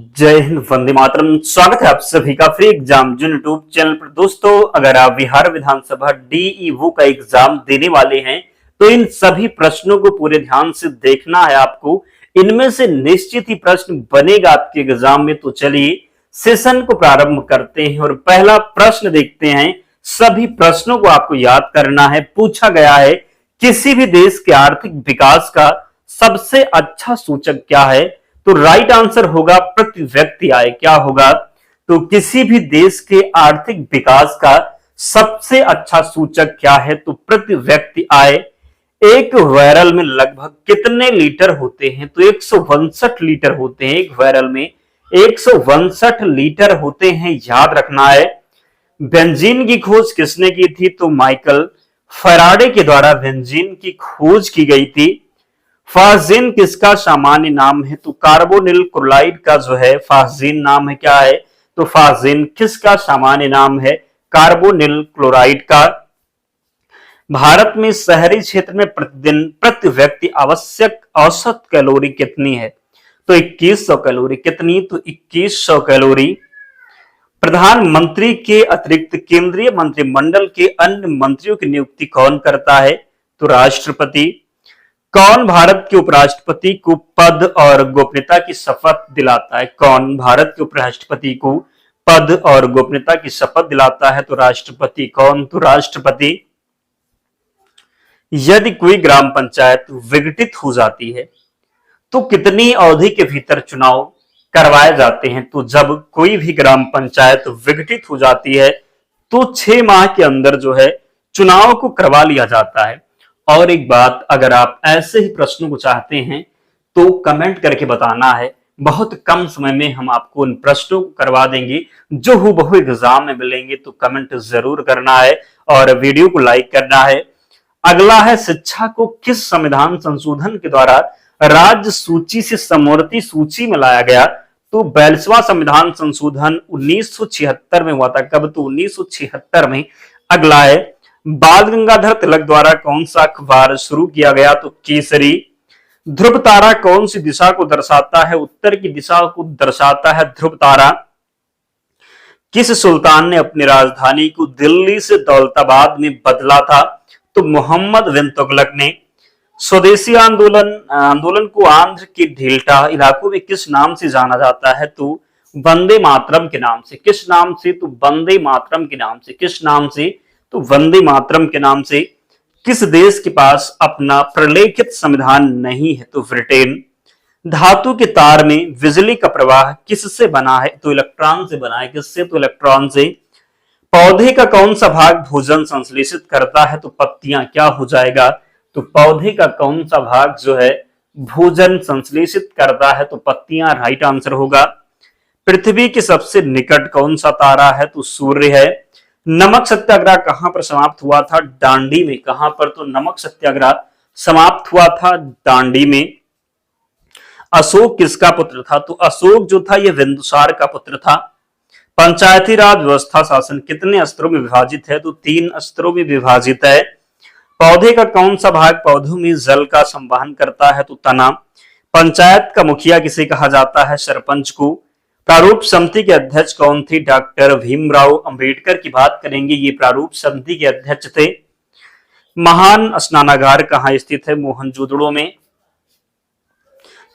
जय हिंद, वंदे मातरम। स्वागत है आप सभी का फ्री एग्जाम जून यूट्यूब चैनल पर। दोस्तों, अगर आप बिहार विधानसभा डीईओ का एग्जाम देने वाले हैं तो इन सभी प्रश्नों को पूरे ध्यान से देखना है आपको। इनमें से निश्चित ही प्रश्न बनेगा आपके एग्जाम में। तो चलिए सेशन को प्रारंभ करते हैं और पहला प्रश्न देखते हैं। सभी प्रश्नों को आपको याद करना है। पूछा गया है, किसी भी देश के आर्थिक विकास का सबसे अच्छा सूचक क्या है? तो राइट आंसर होगा प्रति व्यक्ति आय। क्या होगा? तो किसी भी देश के आर्थिक विकास का सबसे अच्छा सूचक क्या है? तो प्रति व्यक्ति आय। एक बैरल में लगभग कितने लीटर होते हैं? तो 162 लीटर होते हैं। एक बैरल में 162 लीटर होते हैं, याद रखना है। बेंजीन की खोज किसने की थी? तो माइकल फैराडे के द्वारा बेंजीन की खोज की गई थी। फास्जीन किसका सामान्य नाम है? तो कार्बोनिल क्लोराइड का जो है फास्जीन नाम है। क्या है? तो फास्जीन किसका सामान्य नाम है? कार्बोनिल क्लोराइड का। भारत में शहरी क्षेत्र में प्रतिदिन प्रति व्यक्ति आवश्यक औसत कैलोरी कितनी है? तो 2100 कैलोरी। कितनी? तो 2100 कैलोरी। प्रधानमंत्री के अतिरिक्त केंद्रीय मंत्रिमंडल के अन्य मंत्रियों की नियुक्ति कौन करता है? तो राष्ट्रपति। कौन भारत के उपराष्ट्रपति को पद और गोपनीयता की शपथ दिलाता है? कौन भारत के उपराष्ट्रपति को पद और गोपनीयता की शपथ दिलाता है? तो राष्ट्रपति। कौन? तो राष्ट्रपति। यदि कोई ग्राम पंचायत विघटित हो जाती है तो कितनी अवधि के भीतर चुनाव करवाए जाते हैं? तो जब कोई भी ग्राम पंचायत विघटित हो जाती है तो 6 माह के अंदर जो है चुनाव को करवा लिया जाता है। और एक बात, अगर आप ऐसे ही प्रश्नों को चाहते हैं तो कमेंट करके बताना है। बहुत कम समय में हम आपको उन प्रश्नों को करवा देंगे जो हूबहू एग्जाम में मिलेंगे। तो कमेंट जरूर करना है और वीडियो को लाइक करना है। अगला है, शिक्षा को किस संविधान संशोधन के द्वारा राज्य सूची से समवर्ती सूची में लाया गया? तो 42वां संविधान संशोधन 1976 में हुआ था। कब? तो 1976 में। अगला है, बाल गंगाधर तिलक द्वारा कौन सा अखबार शुरू किया गया? तो केसरी। ध्रुव तारा कौन सी दिशा को दर्शाता है? उत्तर की दिशा को दर्शाता है ध्रुव तारा। किस सुल्तान ने अपनी राजधानी को दिल्ली से दौलताबाद में बदला था? तो मोहम्मद बिन तुगलक ने। स्वदेशी आंदोलन को आंध्र के डेल्टा इलाकों में किस नाम से जाना जाता है? तो वंदे मातरम के नाम से। किस नाम से? तो वंदे मातरम के नाम से। किस नाम से? तो वंदे मातरम के नाम से। किस देश के पास अपना प्रलेखित संविधान नहीं है? तो ब्रिटेन। धातु के तार में बिजली का प्रवाह किससे बना है? तो इलेक्ट्रॉन से बना है। किससे? तो इलेक्ट्रॉन से। पौधे का कौन सा भाग भोजन संश्लेषित करता है? तो पत्तियां। क्या हो जाएगा? तो पौधे का कौन सा भाग जो है भोजन संश्लेषित करता है? तो पत्तियां राइट आंसर होगा। पृथ्वी के सबसे निकट कौन सा तारा है? तो सूर्य है। नमक सत्याग्रह कहां पर समाप्त हुआ था? दांडी में। कहां पर? तो नमक सत्याग्रह समाप्त हुआ था दांडी में। अशोक किसका पुत्र था? तो अशोक जो था यह बिंदुसार का पुत्र था। पंचायती राज व्यवस्था शासन कितने स्तरों में विभाजित है? तो 3 स्तरों में विभाजित है। पौधे का कौन सा भाग पौधों में जल का संवहन करता है? तो तना। पंचायत का मुखिया किसे कहा जाता है? सरपंच को। प्रारूप समिति के अध्यक्ष कौन थे? डॉक्टर भीमराव अंबेडकर की बात करेंगे, ये प्रारूप समिति के अध्यक्ष थे। महान स्नानागार कहां स्थित है? मोहनजोदड़ो में।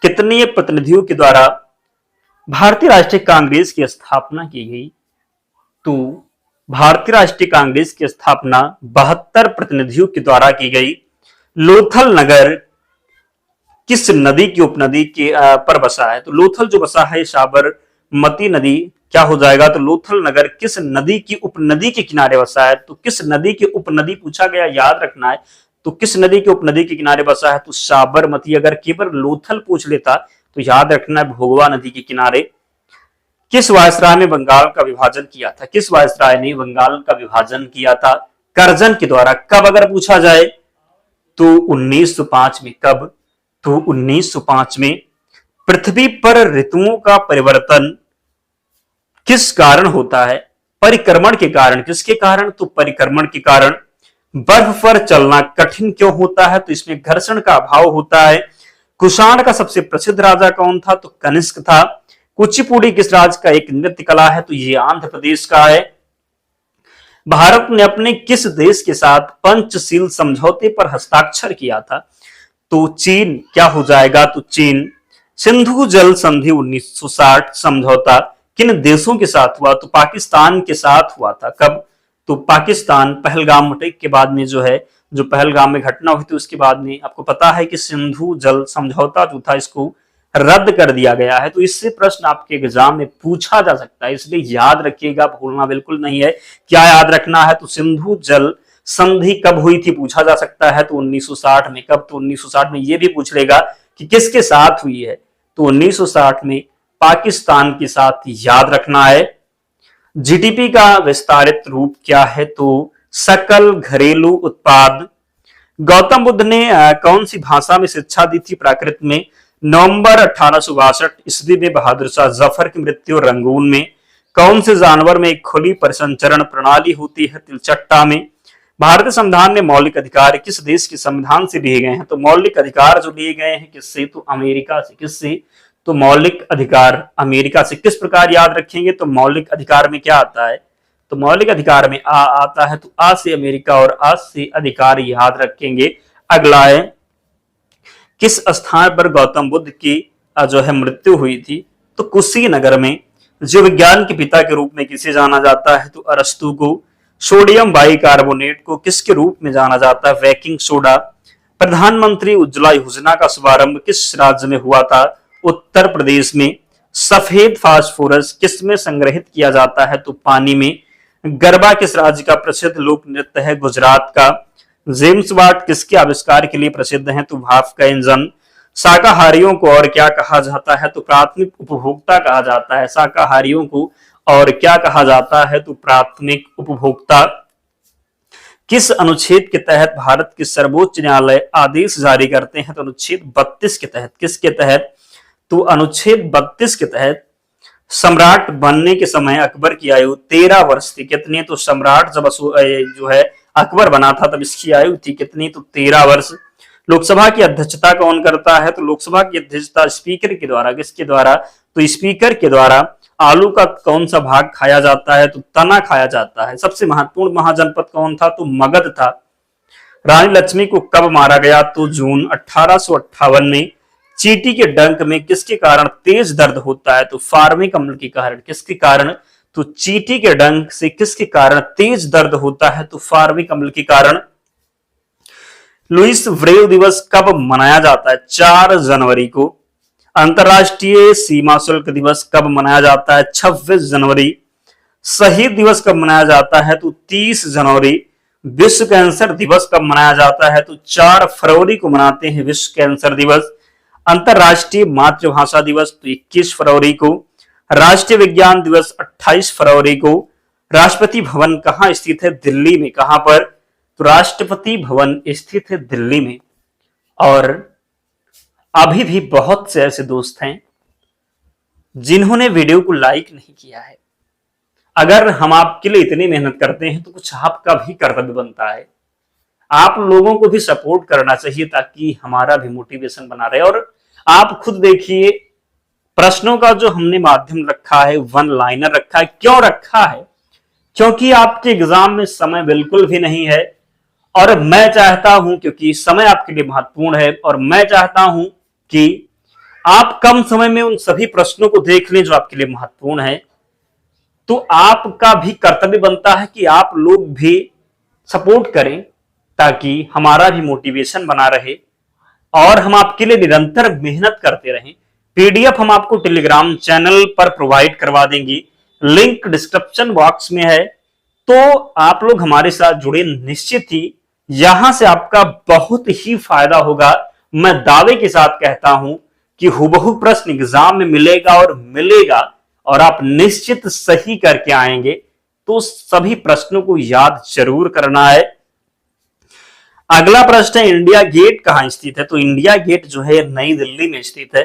कितने प्रतिनिधियों के द्वारा भारतीय राष्ट्रीय कांग्रेस की स्थापना की गई? तो भारतीय राष्ट्रीय कांग्रेस की स्थापना 72 प्रतिनिधियों के द्वारा की गई। लोथल नगर किस नदी की उपनदी के पर बसा है? तो लोथल जो बसा है साबरमती नदी। क्या हो जाएगा? तो लोथल नगर किस नदी की उपनदी के किनारे बसा है? तो किस नदी की उपनदी पूछा गया, याद रखना है। तो किस नदी के उपनदी के किनारे बसा है? तो साबरमती। अगर केवल लोथल पूछ लेता तो याद रखना है भोगवा नदी के किनारे। किस वायसराय ने बंगाल का विभाजन किया था? किस वायसराय ने बंगाल का विभाजन किया था? कर्जन के द्वारा। कब अगर पूछा जाए तो 1905 में। कब? तो 1905 में। पृथ्वी पर ऋतुओं का परिवर्तन किस कारण होता है? परिक्रमण के कारण। किसके कारण? तो परिक्रमण के कारण। बर्फ पर चलना कठिन क्यों होता है? तो इसमें घर्षण का अभाव होता है। कुषाण का सबसे प्रसिद्ध राजा कौन था? तो कनिष्क था। कुचिपुड़ी किस राज्य का एक नृत्य कला है? तो ये आंध्र प्रदेश का है। भारत ने अपने किस देश के साथ पंचशील समझौते पर हस्ताक्षर किया था? तो चीन। क्या हो जाएगा? तो चीन। सिंधु जल संधि 1960 समझौता किन देशों के साथ हुआ? तो पाकिस्तान के साथ हुआ था। कब? तो पाकिस्तान पहलगाम अटैक के बाद में जो है, जो पहलगाम में घटना हुई थी उसके बाद में आपको पता है कि सिंधु जल समझौता जो था इसको रद्द कर दिया गया है। तो इससे प्रश्न आपके एग्जाम में पूछा जा सकता है, इसलिए याद रखिएगा, भूलना बिल्कुल नहीं है। क्या याद रखना है? तो सिंधु जल संधि कब हुई थी पूछा जा सकता है, तो 1960 में। कब? तो 1960 में। ये भी पूछ लेगा कि किसके साथ हुई है, तो 1960 में पाकिस्तान के साथ, याद रखना है। जीडीपी का विस्तारित रूप क्या है? तो सकल घरेलू उत्पाद। गौतम बुद्ध ने कौन सी भाषा में शिक्षा दी थी प्राकृत में? नवंबर 1862 ईस्वी में बहादुर शाह जफर की मृत्यु रंगून में। कौन से जानवर में एक खुली परिसंचरण प्रणाली होती है? तिलचट्टा में। भारतीय संविधान में मौलिक अधिकार किस देश के संविधान से लिए गए हैं? तो मौलिक अधिकार जो लिए गए हैं किससे? तो अमेरिका से। किससे? तो मौलिक अधिकार अमेरिका से। किस प्रकार याद रखेंगे? तो मौलिक अधिकार में क्या आता है? तो मौलिक अधिकार में आ आता है, तो आ से अमेरिका और आ से अधिकार याद रखेंगे। अगला है, किस स्थान पर गौतम बुद्ध की जो है मृत्यु हुई थी? तो कुशीनगर में। जीव विज्ञान के पिता के रूप में किसे जाना जाता है? तो अरस्तु को। सोडियम बाइकार्बोनेट को किसके रूप में जाना जाता है? Baking soda. प्रधानमंत्री उज्ज्वला योजना का शुभारंभ किस राज्य में हुआ था? उत्तर प्रदेश में। सफेद फास्फोरस किसमें संग्रहित किया जाता है? तो पानी में। गरबा किस राज्य का प्रसिद्ध लोक नृत्य है? गुजरात का। जेम्स वाट किसके आविष्कार के लिए प्रसिद्ध हैं? तो भाप का इंजन। शाकाहारियों को और क्या कहा जाता है? तो प्राथमिक उपभोक्ता कहा जाता है। शाकाहारियों को और क्या कहा जाता है? तो प्राथमिक उपभोक्ता। किस अनुच्छेद के तहत भारत के सर्वोच्च न्यायालय आदेश जारी करते हैं? तो अनुच्छेद 32 के तहत। किसके तहत? तो अनुच्छेद 32 के तहत। सम्राट बनने के समय अकबर की आयु 13 वर्ष थी। कितनी? तो सम्राट जब जो है अकबर बना था तब इसकी आयु थी कितनी? तो 13 वर्ष। लोकसभा की अध्यक्षता कौन करता है? तो लोकसभा की अध्यक्षता स्पीकर के द्वारा। किसके द्वारा? तो स्पीकर के द्वारा। आलू का कौन सा भाग खाया जाता है? तो तना खाया जाता है। सबसे महत्वपूर्ण महाजनपद कौन था? तो मगध था। रानी लक्ष्मी को कब मारा गया? तो जून 1858 में। चींटी के डंक में किसके कारण तेज दर्द होता है? तो फार्मिक अम्ल के कारण। किसके कारण? तो चींटी के डंक से किसके कारण तेज दर्द होता है? तो फार्मिक अम्ल के कारण। लुईस ब्रेल दिवस कब मनाया जाता है? 4 जनवरी को। अंतरराष्ट्रीय सीमा शुल्क दिवस कब मनाया जाता है? 26 जनवरी। शहीद दिवस कब मनाया जाता है? तो 30 जनवरी। विश्व कैंसर दिवस कब मनाया जाता है? तो 4 फरवरी को मनाते हैं विश्व कैंसर दिवस। अंतरराष्ट्रीय मातृभाषा दिवस तो 21 फरवरी को। राष्ट्रीय विज्ञान दिवस 28 फरवरी को। राष्ट्रपति भवन कहां स्थित है? दिल्ली में। कहां पर? तो राष्ट्रपति भवन स्थित है दिल्ली में। और अभी भी बहुत से ऐसे दोस्त हैं जिन्होंने वीडियो को लाइक नहीं किया है। अगर हम आपके लिए इतनी मेहनत करते हैं तो कुछ आपका भी कर्तव्य बनता है, आप लोगों को भी सपोर्ट करना चाहिए ताकि हमारा भी मोटिवेशन बना रहे। और आप खुद देखिए, प्रश्नों का जो हमने माध्यम रखा है, वन लाइनर रखा है। क्यों रखा है? क्योंकि आपके एग्जाम में समय बिल्कुल भी नहीं है, और मैं चाहता हूं, क्योंकि समय आपके लिए महत्वपूर्ण है, और मैं चाहता हूं कि आप कम समय में उन सभी प्रश्नों को देख लें जो आपके लिए महत्वपूर्ण है। तो आपका भी कर्तव्य बनता है कि आप लोग भी सपोर्ट करें ताकि हमारा भी मोटिवेशन बना रहे और हम आपके लिए निरंतर मेहनत करते रहें। पीडीएफ हम आपको टेलीग्राम चैनल पर प्रोवाइड करवा देंगे, लिंक डिस्क्रिप्शन बॉक्स में है। तो आप लोग हमारे साथ जुड़े निश्चित ही, यहां से आपका बहुत ही फायदा होगा। मैं दावे के साथ कहता हूं कि हुबहू प्रश्न एग्जाम में मिलेगा और मिलेगा, और आप निश्चित सही करके आएंगे। तो सभी प्रश्नों को याद जरूर करना है। अगला प्रश्न है, इंडिया गेट कहां स्थित है? तो इंडिया गेट जो है नई दिल्ली में स्थित है।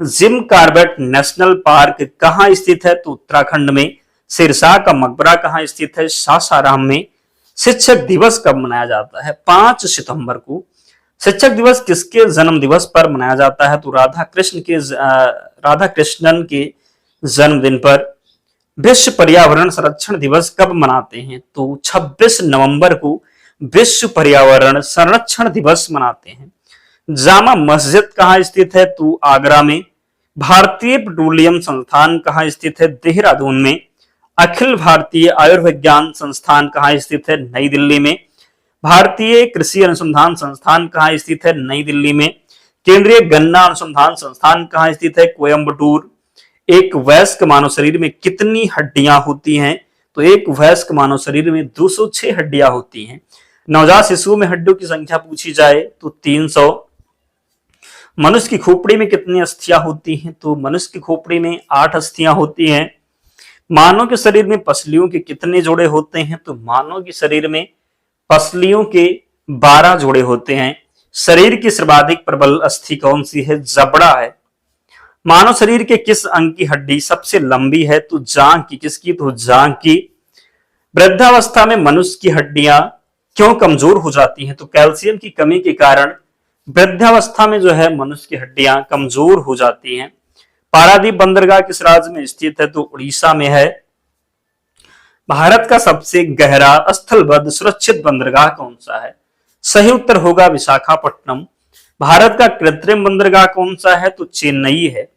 जिम कॉर्बेट नेशनल पार्क कहां स्थित है? तो उत्तराखंड में। सिरसा का मकबरा कहां स्थित है? सासाराम में। शिक्षक दिवस कब मनाया जाता है? 5 सितंबर को। शिक्षक दिवस किसके जन्म दिवस पर मनाया जाता है? तो राधा कृष्णन के जन्मदिन पर। विश्व पर्यावरण संरक्षण दिवस कब मनाते हैं? तो 26 नवंबर को विश्व पर्यावरण संरक्षण दिवस मनाते हैं। जामा मस्जिद कहाँ स्थित है? तो आगरा में। भारतीय पेट्रोलियम संस्थान कहाँ स्थित है? देहरादून में। अखिल भारतीय आयुर्विज्ञान संस्थान कहाँ स्थित है? नई दिल्ली में। भारतीय कृषि अनुसंधान संस्थान कहाँ स्थित है? नई दिल्ली में। केंद्रीय गन्ना अनुसंधान संस्थान कहाँ स्थित है? कोयम्बटूर। एक वयस्क मानव शरीर में कितनी हड्डियां होती हैं? तो एक वयस्क मानव शरीर में 206 हड्डियां होती हैं। नवजात शिशुओं में हड्डियों की संख्या पूछी जाए तो 300। मनुष्य की खोपड़ी में कितनी अस्थियां होती हैं? तो मनुष्य की खोपड़ी में 8 अस्थियां होती हैं। मानव के शरीर में पसलियों के कितने जोड़े होते हैं? तो मानव के शरीर में पसलियों के 12 जोड़े होते हैं। शरीर की सर्वाधिक प्रबल अस्थि कौन सी है? जबड़ा है। मानव शरीर के किस अंग की हड्डी सबसे लंबी है? तो जांघ की। किसकी? तो जांघ की। वृद्धावस्था में मनुष्य की हड्डियां क्यों कमजोर हो जाती हैं? तो कैल्शियम की कमी के कारण वृद्धावस्था में जो है मनुष्य की हड्डियां कमजोर हो जाती हैं। पारादीप बंदरगाह किस राज्य में स्थित है? तो उड़ीसा में है। भारत का सबसे गहरा स्थलबद्ध सुरक्षित बंदरगाह कौन सा है? सही उत्तर होगा विशाखापट्टनम। भारत का कृत्रिम बंदरगाह कौन सा है? तो चेन्नई है।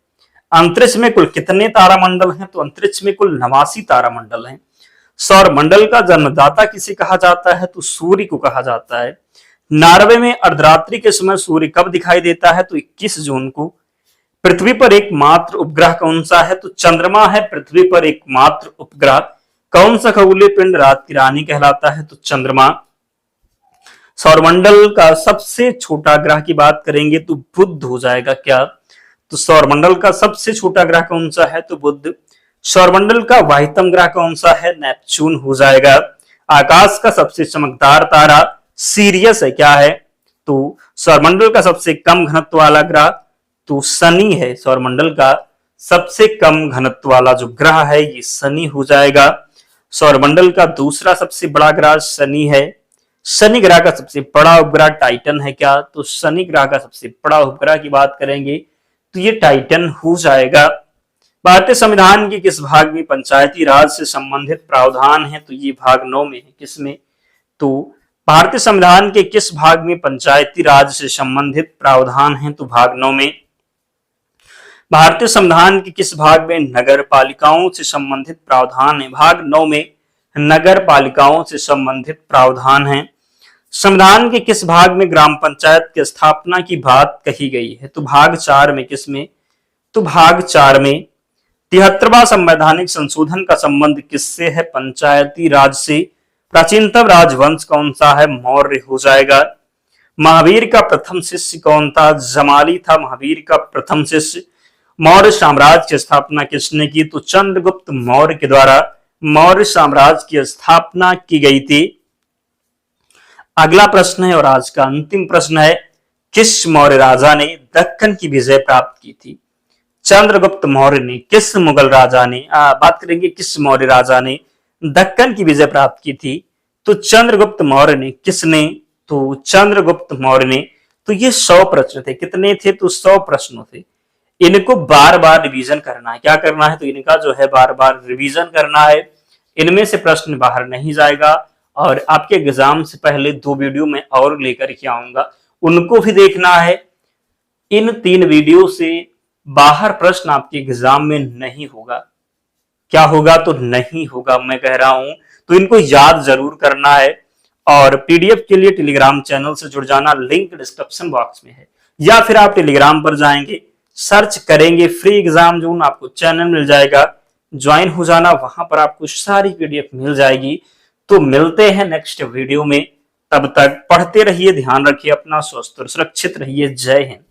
अंतरिक्ष में कुल कितने तारामंडल हैं? तो अंतरिक्ष में कुल 89 तारामंडल हैं। सौर मंडल का जन्मदाता किसे कहा जाता है? तो सूर्य को कहा जाता है। नॉर्वे में अर्धरात्रि के समय सूर्य कब दिखाई देता है? तो 21 जून को। पृथ्वी पर एकमात्र उपग्रह कौन सा है? तो चंद्रमा है पृथ्वी पर एकमात्र उपग्रह। कौन सा खगोलीय पिंड रात की रानी कहलाता है? तो चंद्रमा। सौरमंडल का सबसे छोटा ग्रह की बात करेंगे तो बुध हो जाएगा। क्या? तो सौरमंडल का सबसे छोटा ग्रह कौन सा है? तो बुध। सौरमंडल का वाहितम ग्रह कौन सा है? नेपच्यून हो जाएगा। आकाश का सबसे चमकदार तारा सीरियस है। क्या है? तो सौरमंडल का सबसे कम घनत्व वाला ग्रह तो शनि है। सौरमंडल का सबसे कम घनत्व वाला जो ग्रह है ये शनि हो जाएगा। सौरमंडल का दूसरा सबसे बड़ा ग्रह शनि है। शनि ग्रह का सबसे बड़ा उपग्रह टाइटन है। क्या? तो शनि ग्रह का सबसे बड़ा उपग्रह की बात करेंगे तो ये टाइटन हो जाएगा। भारतीय संविधान के किस भाग में पंचायती राज से संबंधित प्रावधान है? तो ये भाग 9 में है। किसमें? तो भारतीय संविधान के किस भाग में पंचायती राज से संबंधित प्रावधान है? तो भाग 9 में। भारतीय संविधान के किस भाग में नगर पालिकाओं से संबंधित प्रावधान है? भाग 9 में नगर पालिकाओं से संबंधित प्रावधान है। संविधान के किस भाग में ग्राम पंचायत की स्थापना की बात कही गई है? तो भाग 4 में। किसमें? तो भाग 4 में। 73वां संवैधानिक संशोधन का संबंध किससे है? पंचायती राज से। प्राचीनतम राजवंश कौन सा है? मौर्य हो जाएगा। महावीर का प्रथम शिष्य कौन था? जमाली था महावीर का प्रथम शिष्य। मौर्य साम्राज्य की स्थापना किसने की? तो चंद्रगुप्त मौर्य के द्वारा मौर्य साम्राज्य की स्थापना की गई थी। अगला प्रश्न है और आज का अंतिम प्रश्न है, किस मौर्य राजा ने दक्कन की विजय प्राप्त की थी? चंद्रगुप्त मौर्य ने। किस मुगल राजा ने? बात करेंगे किस मौर्य राजा ने दक्कन की विजय प्राप्त की थी? तो चंद्रगुप्त मौर्य ने। किसने? तो चंद्रगुप्त मौर्य ने। तो ये 100 प्रश्न थे। कितने थे? तो 100 प्रश्न थे। इनको बार बार रिवीजन करना है। क्या करना है? तो इनका जो है बार बार रिवीजन करना है। इनमें से प्रश्न बाहर नहीं जाएगा और आपके एग्जाम से पहले 2 वीडियो में और लेकर के आऊंगा, उनको भी देखना है। इन 3 वीडियो से बाहर प्रश्न आपके एग्जाम में नहीं होगा। क्या होगा? तो नहीं होगा, मैं कह रहा हूं। तो इनको याद जरूर करना है और पीडीएफ के लिए टेलीग्राम चैनल से जुड़ जाना, लिंक डिस्क्रिप्शन बॉक्स में है, या फिर आप टेलीग्राम पर जाएंगे, सर्च करेंगे फ्री एग्जाम जोन, आपको चैनल मिल जाएगा, ज्वाइन हो जाना, वहां पर आपको सारी पीडीएफ मिल जाएगी। तो मिलते हैं नेक्स्ट वीडियो में, तब तक पढ़ते रहिए, ध्यान रखिए अपना, स्वस्थ और सुरक्षित रहिए। जय हिंद।